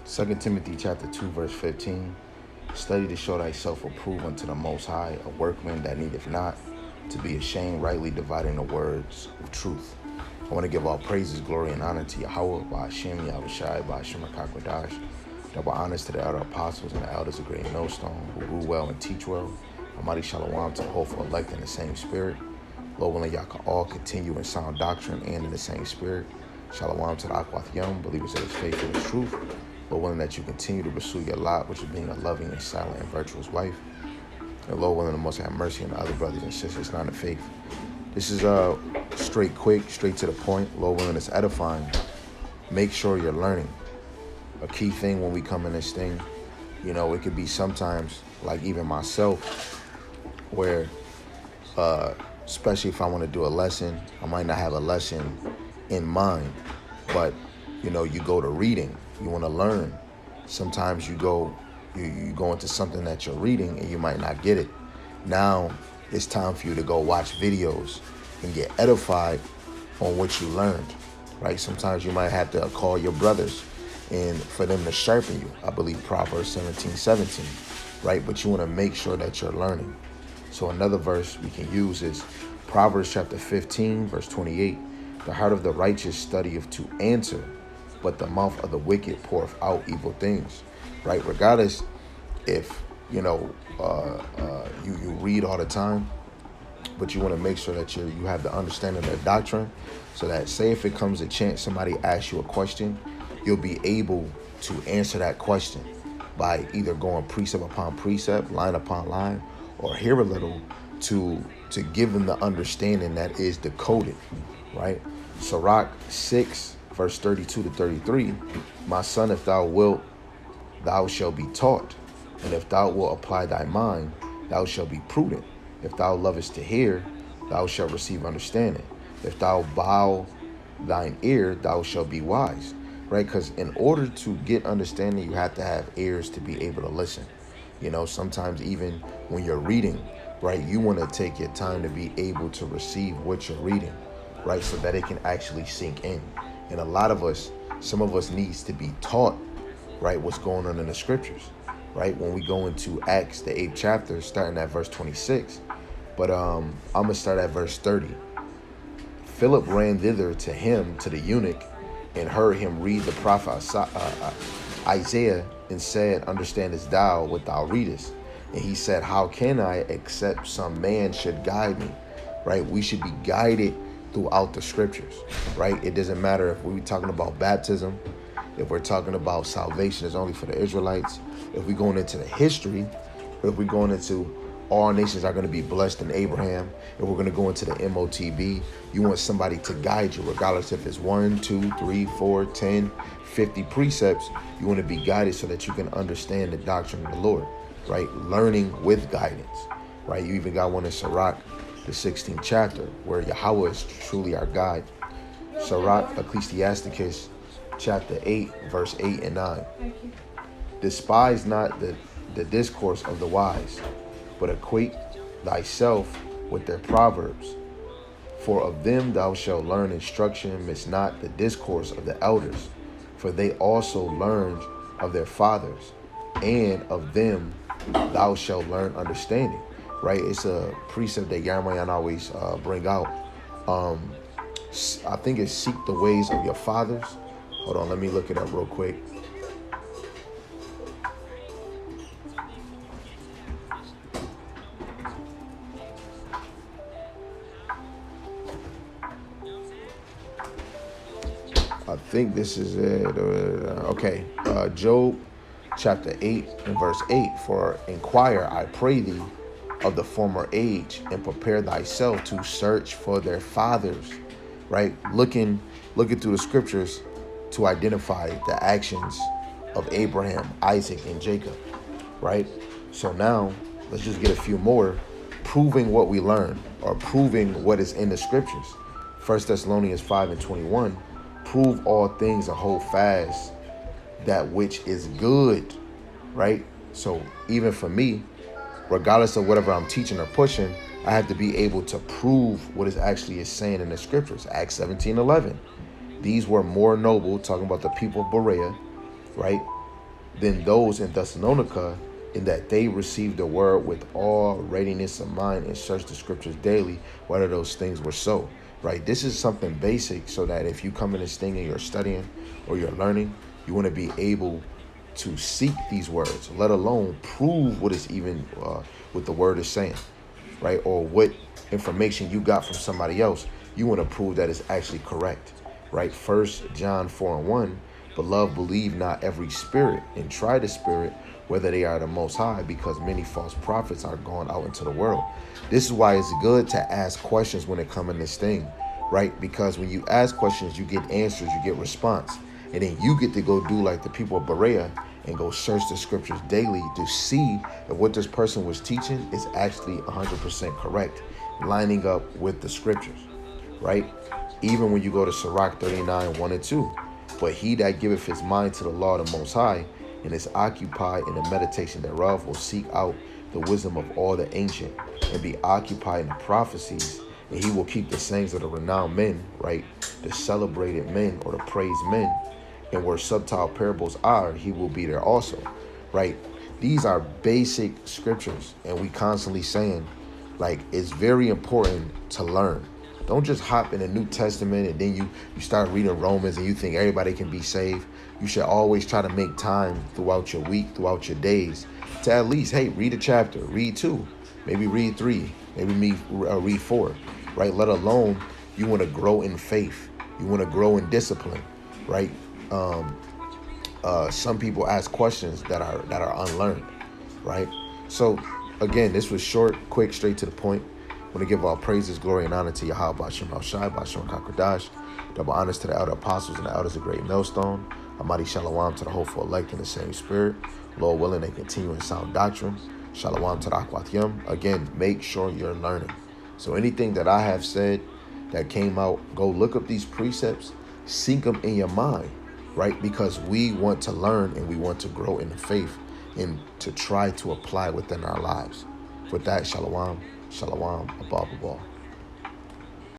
2 Timothy chapter 2, verse 15. Study to show thyself approved unto the Most High, a workman that needeth not to be ashamed, rightly dividing the words of truth. I want to give all praises, glory, and honor to Yahweh, by Hashem, Yahushai, by Hashem HaKadosh. Double honors to the elder apostles and the elders of Great Millstone, who rule well and teach well. Almighty Shalom to the hopeful elect in the same spirit. Lord willing, y'all can all continue in sound doctrine and in the same spirit. Shalom to the Akwath Yom, believers of his faith and his truth. Lord willing that you continue to pursue your lot, which is being a loving and silent and virtuous wife. And Lord willing, the most have mercy on the other brothers and sisters not in faith. This is straight quick, straight to the point. Lord willing, it's edifying. Make sure you're learning. A key thing when we come in this thing, it could be sometimes, like even myself, where especially if I want to do a lesson, I might not have a lesson in mind, but you go to reading, you want to learn. Sometimes you go into something that you're reading and you might not get it. Now it's time for you to go watch videos and get edified on what you learned, right? Sometimes you might have to call your brothers and for them to sharpen you. I believe Proverbs 17:17, right? But you want to make sure that you're learning. So another verse we can use is Proverbs chapter 15, verse 28. The heart of the righteous studieth to answer, but the mouth of the wicked poureth out evil things, right? Regardless if, you read all the time, but you want to make sure that you have the understanding of the doctrine, so that say if it comes a chance somebody asks you a question, you'll be able to answer that question by either going precept upon precept, line upon line, or hear a little to give them the understanding that is decoded, right? Sirach 6, verse 32 to 33, my son, if thou wilt, thou shalt be taught, and if thou wilt apply thy mind, thou shalt be prudent. If thou lovest to hear, thou shalt receive understanding. If thou bow thine ear, thou shalt be wise, right? Because in order to get understanding, you have to have ears to be able to listen. Sometimes even when you're reading, right, you want to take your time to be able to receive what you're reading, right, so that it can actually sink in. And a lot of us, some of us needs to be taught, right, what's going on in the scriptures, right? When we go into Acts, the 8th chapter, starting at verse 26, but I'm going to start at verse 30. Philip ran thither to him, to the eunuch, and heard him read the prophet Isaiah, and said, understandest thou what thou readest? And he said, how can I, except some man should guide me, right? We should be guided throughout the scriptures, right? It doesn't matter if we're talking about baptism, if we're talking about salvation is only for the Israelites, if we're going into the history, if we're going into all nations are going to be blessed in Abraham, if we're going to go into the MOTB, you want somebody to guide you, regardless if it's 1, 2, 3, 4, 10, 50 precepts. You want to be guided so that you can understand the doctrine of the Lord, right? Learning with guidance, right? You even got one in Sirach, the 16th chapter, where Yahweh is truly our guide. Sirach, Ecclesiasticus, chapter 8, verse 8 and 9. Despise not the discourse of the wise, but acquaint thyself with their proverbs. For of them thou shalt learn instruction, miss not the discourse of the elders, for they also learned of their fathers, and of them thou shalt learn understanding, right? It's a precept that Yarmayan always bring out. I think it's seek the ways of your fathers. Hold on, let me look it up real quick. I think this is it. Okay, Job chapter 8 and verse 8. For inquire, I pray thee, of the former age, and prepare thyself to search for their fathers, right? Looking through the scriptures to identify the actions of Abraham, Isaac, and Jacob, right? So now let's just get a few more, proving what we learned, or proving what is in the scriptures. 1 Thessalonians 5 and 21. Prove all things and hold fast that which is good, right? So even for me, regardless of whatever I'm teaching or pushing, I have to be able to prove what it actually is saying in the scriptures. Acts 17:11. These were more noble, talking about the people of Berea, right? than those in Thessalonica, in that they received the word with all readiness of mind and searched the scriptures daily, whether those things were so. Right? This is something basic so that if you come in this thing and you're studying or you're learning, you want to be able to seek these words, let alone prove what is even what the word is saying, right? Or what information you got from somebody else. You want to prove that it's actually correct, right? 1 John 4:1, beloved, believe not every spirit, and try the spirit whether they are the most high, because many false prophets are gone out into the world. This is why it's good to ask questions when it comes in this thing, right? Because when you ask questions, you get answers, you get response. And then you get to go do like the people of Berea and go search the scriptures daily to see if what this person was teaching is actually 100% correct, lining up with the scriptures, right? Even when you go to Sirach 39:1-2, but he that giveth his mind to the law of the Most High and is occupied in the meditation thereof will seek out the wisdom of all the ancient and be occupied in the prophecies, and he will keep the sayings of the renowned men, right? The celebrated men or the praised men. And where subtle parables are, he will be there also, right? These are basic scriptures, and we constantly saying, like, it's very important to learn. Don't just hop in the New Testament and then you start reading Romans and you think everybody can be saved. You should always try to make time throughout your week, throughout your days, to at least, hey, read a chapter, read 2, maybe read 3, maybe read 4, right? Let alone you want to grow in faith. You want to grow in discipline, right? Some people ask questions that are unlearned, right? So again, this was short, quick, straight to the point. I want to give all praises, glory, and honor to Yahweh Bashem Shai, Bashem Kakradash. Double honors to the elder apostles and the elders of Great Millstone. Amadi Shalom to the hopeful elect in the same spirit. Lord willing, they continue in sound doctrine. Shalom to the Akwat Yom. Again, make sure you're learning. So anything that I have said that came out, go look up these precepts, sink them in your mind, right? Because we want to learn and we want to grow in the faith and to try to apply within our lives. With that, shalom, shalom, above.